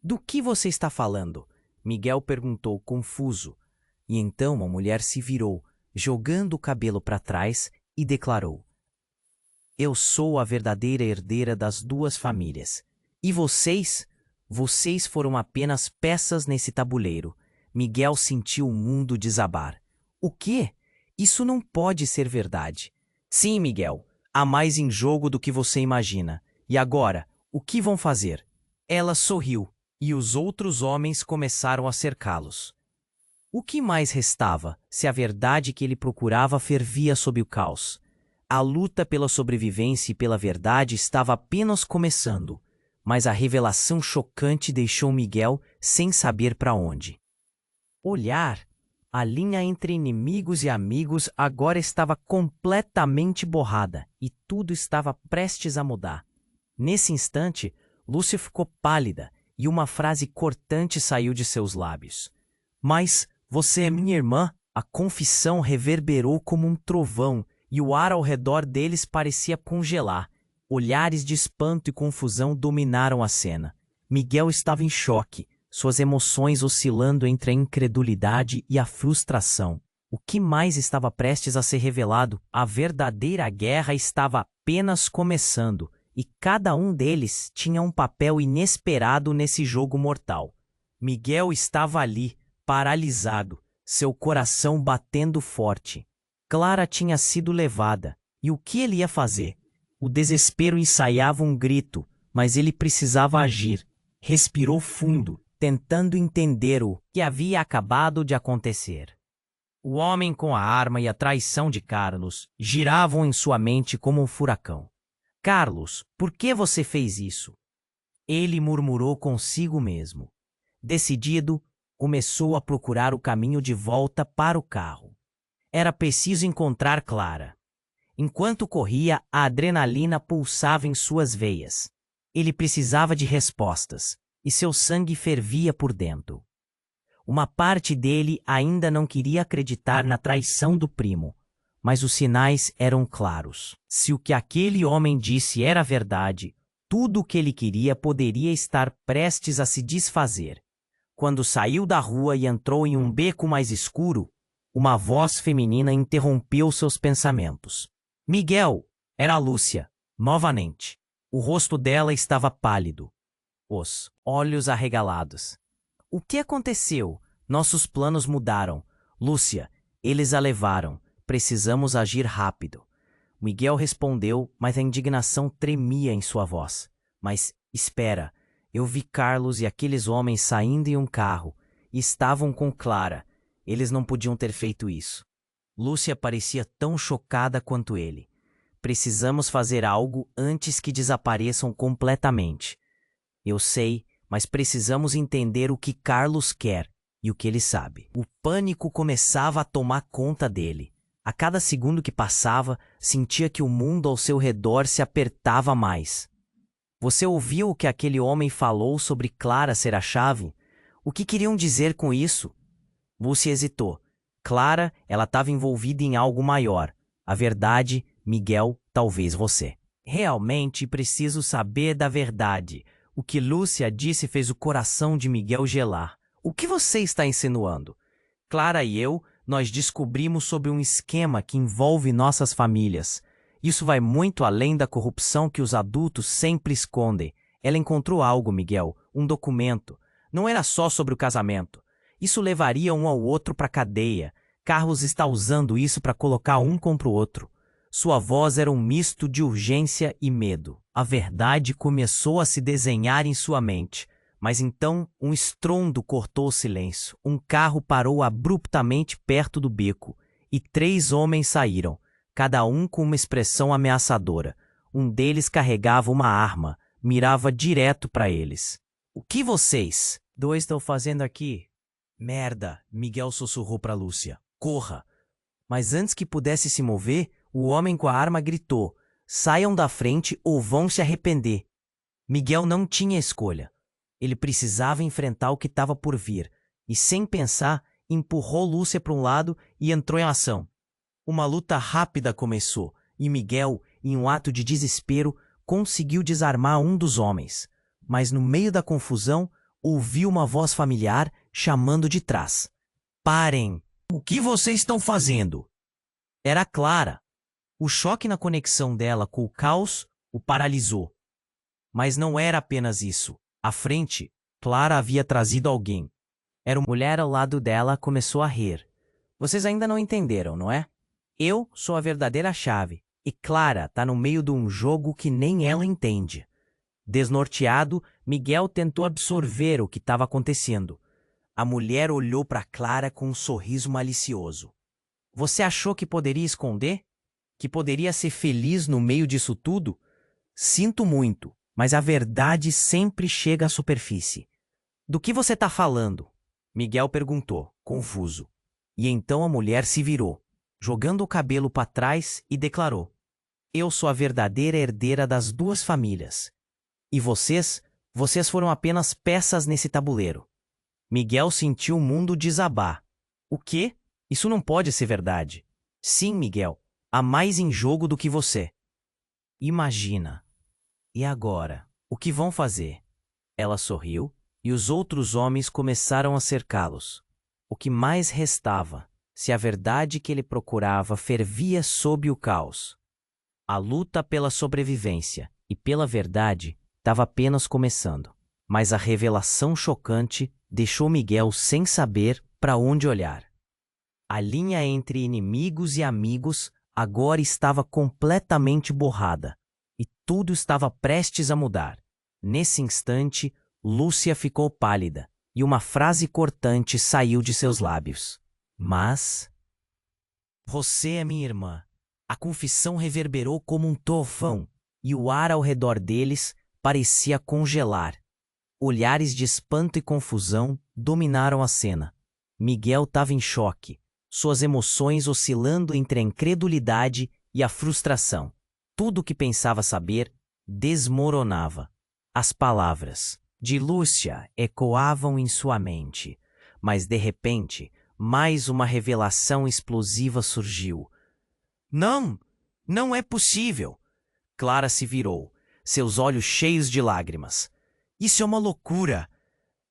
Do que você está falando? Miguel perguntou, confuso. E então a mulher se virou, jogando o cabelo para trás, e declarou: Eu sou a verdadeira herdeira das 2 famílias. E vocês? Vocês foram apenas peças nesse tabuleiro. Miguel sentiu o mundo desabar. O quê? Isso não pode ser verdade. Sim, Miguel. Há mais em jogo do que você imagina. E agora, o que vão fazer? Ela sorriu, e os outros homens começaram a cercá-los. O que mais restava, se a verdade que ele procurava fervia sob o caos? A luta pela sobrevivência e pela verdade estava apenas começando, mas a revelação chocante deixou Miguel sem saber para onde olhar. A linha entre inimigos e amigos agora estava completamente borrada e tudo estava prestes a mudar. Nesse instante, Lúcia ficou pálida e uma frase cortante saiu de seus lábios. Mas você é minha irmã? A confissão reverberou como um trovão e o ar ao redor deles parecia congelar. Olhares de espanto e confusão dominaram a cena. Miguel estava em choque, suas emoções oscilando entre a incredulidade e a frustração. O que mais estava prestes a ser revelado? A verdadeira guerra estava apenas começando, e cada um deles tinha um papel inesperado nesse jogo mortal. Miguel estava ali, paralisado, seu coração batendo forte. Clara tinha sido levada, e o que ele ia fazer? O desespero ensaiava um grito, mas ele precisava agir. Respirou fundo, tentando entender o que havia acabado de acontecer. O homem com a arma e a traição de Carlos giravam em sua mente como um furacão. Carlos, por que você fez isso? Ele murmurou consigo mesmo. Decidido, começou a procurar o caminho de volta para o carro. Era preciso encontrar Clara. Enquanto corria, a adrenalina pulsava em suas veias. Ele precisava de respostas, e seu sangue fervia por dentro. Uma parte dele ainda não queria acreditar na traição do primo, mas os sinais eram claros. Se o que aquele homem disse era verdade, tudo o que ele queria poderia estar prestes a se desfazer. Quando saiu da rua e entrou em um beco mais escuro, uma voz feminina interrompeu seus pensamentos. Miguel! Era a Lúcia, novamente. O rosto dela estava pálido, os olhos arregalados. O que aconteceu? Nossos planos mudaram. Lúcia, eles a levaram. Precisamos agir rápido. Miguel respondeu, mas a indignação tremia em sua voz. Mas, espera, eu vi Carlos e aqueles homens saindo em um carro e estavam com Clara. Eles não podiam ter feito isso. Lúcia parecia tão chocada quanto ele. Precisamos fazer algo antes que desapareçam completamente. Eu sei, mas precisamos entender o que Carlos quer e o que ele sabe. O pânico começava a tomar conta dele. A cada segundo que passava, sentia que o mundo ao seu redor se apertava mais. Você ouviu o que aquele homem falou sobre Clara ser a chave? O que queriam dizer com isso? Lúcia hesitou. Clara, ela estava envolvida em algo maior. A verdade, Miguel, talvez você. Realmente preciso saber da verdade. O que Lúcia disse fez o coração de Miguel gelar. O que você está insinuando? Clara e eu, nós descobrimos sobre um esquema que envolve nossas famílias. Isso vai muito além da corrupção que os adultos sempre escondem. Ela encontrou algo, Miguel, um documento. Não era só sobre o casamento. Isso levaria um ao outro para a cadeia. Carlos está usando isso para colocar um contra o outro. Sua voz era um misto de urgência e medo. A verdade começou a se desenhar em sua mente. Mas então um estrondo cortou o silêncio. Um carro parou abruptamente perto do beco e 3 homens saíram, cada um com uma expressão ameaçadora. Um deles carregava uma arma, mirava direto para eles. O que vocês dois estão fazendo aqui? Merda, Miguel sussurrou para Lúcia. Corra! Mas antes que pudesse se mover, o homem com a arma gritou: saiam da frente ou vão se arrepender. Miguel não tinha escolha. Ele precisava enfrentar o que estava por vir, e sem pensar, empurrou Lúcia para um lado e entrou em ação. Uma luta rápida começou, e Miguel, em um ato de desespero, conseguiu desarmar um dos homens. Mas no meio da confusão, ouviu uma voz familiar chamando de trás. Parem! O que vocês estão fazendo? Era Clara. O choque na conexão dela com o caos o paralisou. Mas não era apenas isso. À frente, Clara havia trazido alguém. Era uma mulher ao lado dela, começou a rir. Vocês ainda não entenderam, não é? Eu sou a verdadeira chave, e Clara tá no meio de um jogo que nem ela entende. Desnorteado, Miguel tentou absorver o que estava acontecendo. A mulher olhou para Clara com um sorriso malicioso. Você achou que poderia esconder? Que poderia ser feliz no meio disso tudo? Sinto muito, mas a verdade sempre chega à superfície. Do que você está falando? Miguel perguntou, confuso. E então a mulher se virou, jogando o cabelo para trás e declarou: eu sou a verdadeira herdeira das 2 famílias. E vocês foram apenas peças nesse tabuleiro. Miguel sentiu o mundo desabar. O quê? Isso não pode ser verdade. Sim, Miguel, há mais em jogo do que você. Imagina. E agora? O que vão fazer? Ela sorriu e os outros homens começaram a cercá-los. O que mais restava, se a verdade que ele procurava fervia sob o caos? A luta pela sobrevivência e pela verdade estava apenas começando. Mas a revelação chocante deixou Miguel sem saber para onde olhar. A linha entre inimigos e amigos agora estava completamente borrada, e tudo estava prestes a mudar. Nesse instante, Lúcia ficou pálida, e uma frase cortante saiu de seus lábios. Mas... você é minha irmã. A confissão reverberou como um trovão, e o ar ao redor deles parecia congelar. Olhares de espanto e confusão dominaram a cena. Miguel estava em choque, suas emoções oscilando entre a incredulidade e a frustração. Tudo o que pensava saber desmoronava. As palavras de Lúcia ecoavam em sua mente, mas de repente, mais uma revelação explosiva surgiu. Não, não é possível. Clara se virou, seus olhos cheios de lágrimas. Isso é uma loucura.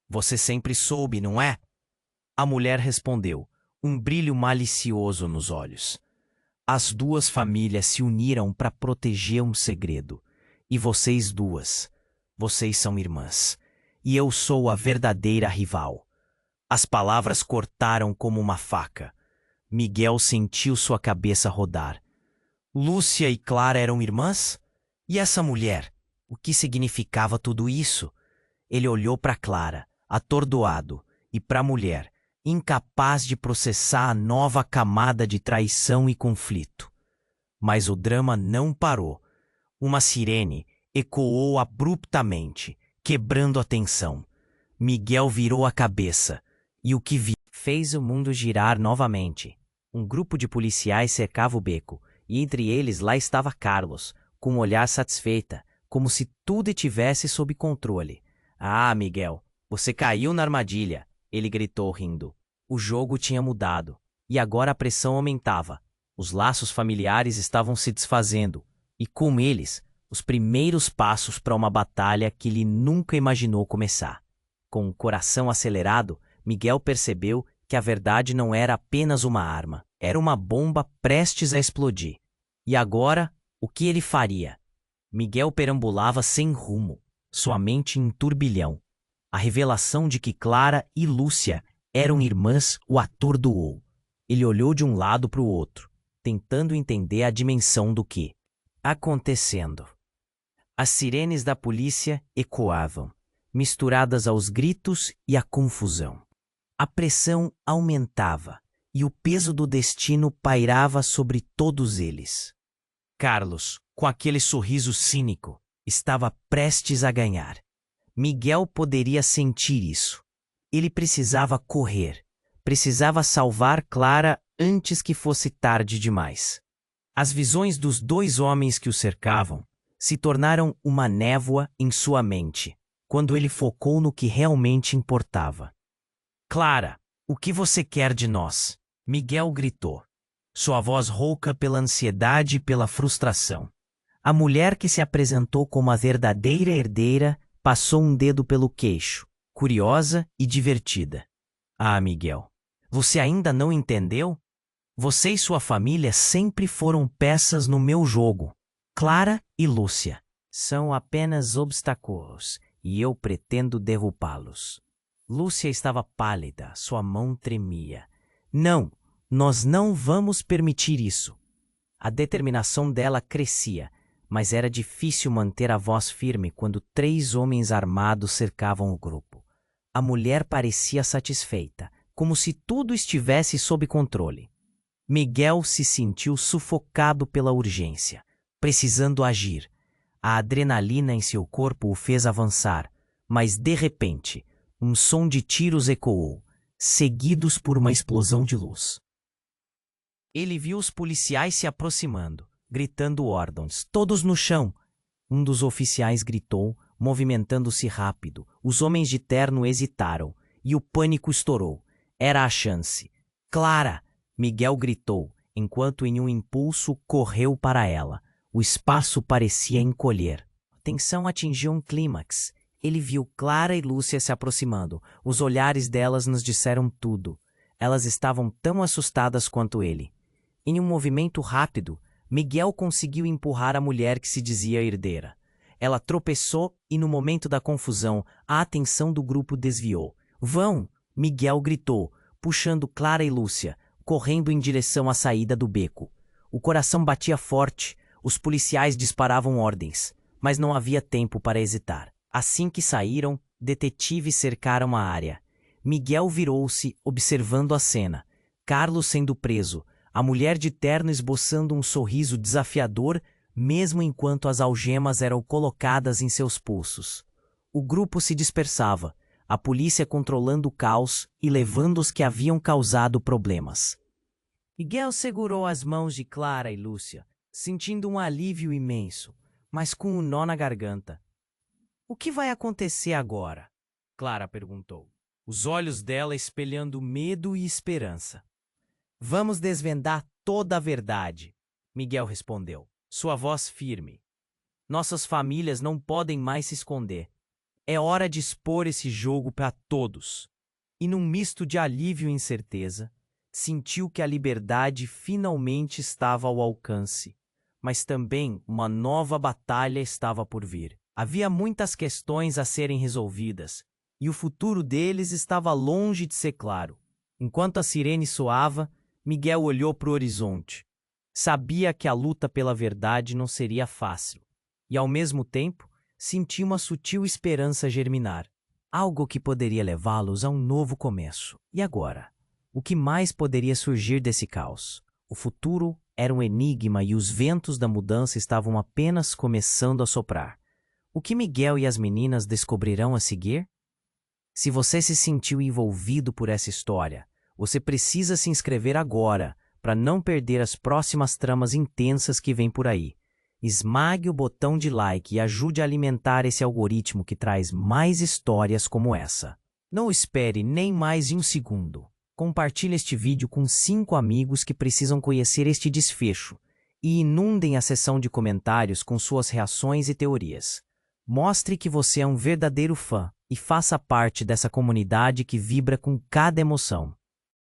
Você sempre soube, não é? A mulher respondeu, um brilho malicioso nos olhos. As duas famílias se uniram para proteger um segredo. E vocês duas, vocês são irmãs. E eu sou a verdadeira rival. As palavras cortaram como uma faca. Miguel sentiu sua cabeça rodar. Lúcia e Clara eram irmãs? E essa mulher? O que significava tudo isso? Ele olhou para Clara, atordoado, e para a mulher, incapaz de processar a nova camada de traição e conflito. Mas o drama não parou. Uma sirene ecoou abruptamente, quebrando a tensão. Miguel virou a cabeça, e o que viu fez o mundo girar novamente. Um grupo de policiais cercava o beco, e entre eles lá estava Carlos, com um olhar satisfeita, como se tudo estivesse sob controle. Ah, Miguel, você caiu na armadilha, ele gritou rindo. O jogo tinha mudado, e agora a pressão aumentava. Os laços familiares estavam se desfazendo, e com eles, os primeiros passos para uma batalha que ele nunca imaginou começar. Com o coração acelerado, Miguel percebeu que a verdade não era apenas uma arma, era uma bomba prestes a explodir. E agora, o que ele faria? Miguel perambulava sem rumo, sua mente em turbilhão. A revelação de que Clara e Lúcia eram irmãs o atordoou. Ele olhou de um lado para o outro, tentando entender a dimensão do que acontecendo. As sirenes da polícia ecoavam, misturadas aos gritos e à confusão. A pressão aumentava e o peso do destino pairava sobre todos eles. Carlos, com aquele sorriso cínico, estava prestes a ganhar. Miguel poderia sentir isso. Ele precisava correr, precisava salvar Clara antes que fosse tarde demais. As visões dos dois homens que o cercavam se tornaram uma névoa em sua mente, quando ele focou no que realmente importava. Clara, o que você quer de nós? Miguel gritou, sua voz rouca pela ansiedade e pela frustração. A mulher que se apresentou como a verdadeira herdeira passou um dedo pelo queixo, curiosa e divertida. Ah, Miguel, você ainda não entendeu? Você e sua família sempre foram peças no meu jogo. Clara e Lúcia são apenas obstáculos e eu pretendo derrubá-los. Lúcia estava pálida, sua mão tremia. Não, nós não vamos permitir isso. A determinação dela crescia, mas era difícil manter a voz firme quando 3 homens armados cercavam o grupo. A mulher parecia satisfeita, como se tudo estivesse sob controle. Miguel se sentiu sufocado pela urgência, precisando agir. A adrenalina em seu corpo o fez avançar, mas de repente, um som de tiros ecoou, seguidos por uma explosão de luz. Ele viu os policiais se aproximando, gritando ordens, todos no chão. Um dos oficiais gritou, movimentando-se rápido. Os homens de terno hesitaram, e o pânico estourou. Era a chance. Clara! Miguel gritou, enquanto em um impulso correu para ela. O espaço parecia encolher. A tensão atingiu um clímax. Ele viu Clara e Lúcia se aproximando. Os olhares delas nos disseram tudo. Elas estavam tão assustadas quanto ele. Em um movimento rápido, Miguel conseguiu empurrar a mulher que se dizia herdeira. Ela tropeçou e, no momento da confusão, a atenção do grupo desviou. Vão! Miguel gritou, puxando Clara e Lúcia, correndo em direção à saída do beco. O coração batia forte, os policiais disparavam ordens, mas não havia tempo para hesitar. Assim que saíram, detetives cercaram a área. Miguel virou-se, observando a cena. Carlos sendo preso, a mulher de terno esboçando um sorriso desafiador, mesmo enquanto as algemas eram colocadas em seus pulsos. O grupo se dispersava, a polícia controlando o caos e levando os que haviam causado problemas. Miguel segurou as mãos de Clara e Lúcia, sentindo um alívio imenso, mas com um nó na garganta. O que vai acontecer agora? Clara perguntou, os olhos dela espelhando medo e esperança. Vamos desvendar toda a verdade. Miguel respondeu, sua voz firme. Nossas famílias não podem mais se esconder. É hora de expor esse jogo para todos. E num misto de alívio e incerteza, sentiu que a liberdade finalmente estava ao alcance. Mas também uma nova batalha estava por vir. Havia muitas questões a serem resolvidas, e o futuro deles estava longe de ser claro. Enquanto a sirene soava, Miguel olhou para o horizonte. Sabia que a luta pela verdade não seria fácil, e ao mesmo tempo sentia uma sutil esperança germinar. Algo que poderia levá-los a um novo começo. E agora? O que mais poderia surgir desse caos? O futuro era um enigma e os ventos da mudança estavam apenas começando a soprar. O que Miguel e as meninas descobrirão a seguir? Se você se sentiu envolvido por essa história, você precisa se inscrever agora para não perder as próximas tramas intensas que vêm por aí. Esmague o botão de like e ajude a alimentar esse algoritmo que traz mais histórias como essa. Não espere nem mais de um segundo. Compartilhe este vídeo com 5 amigos que precisam conhecer este desfecho e inundem a seção de comentários com suas reações e teorias. Mostre que você é um verdadeiro fã e faça parte dessa comunidade que vibra com cada emoção.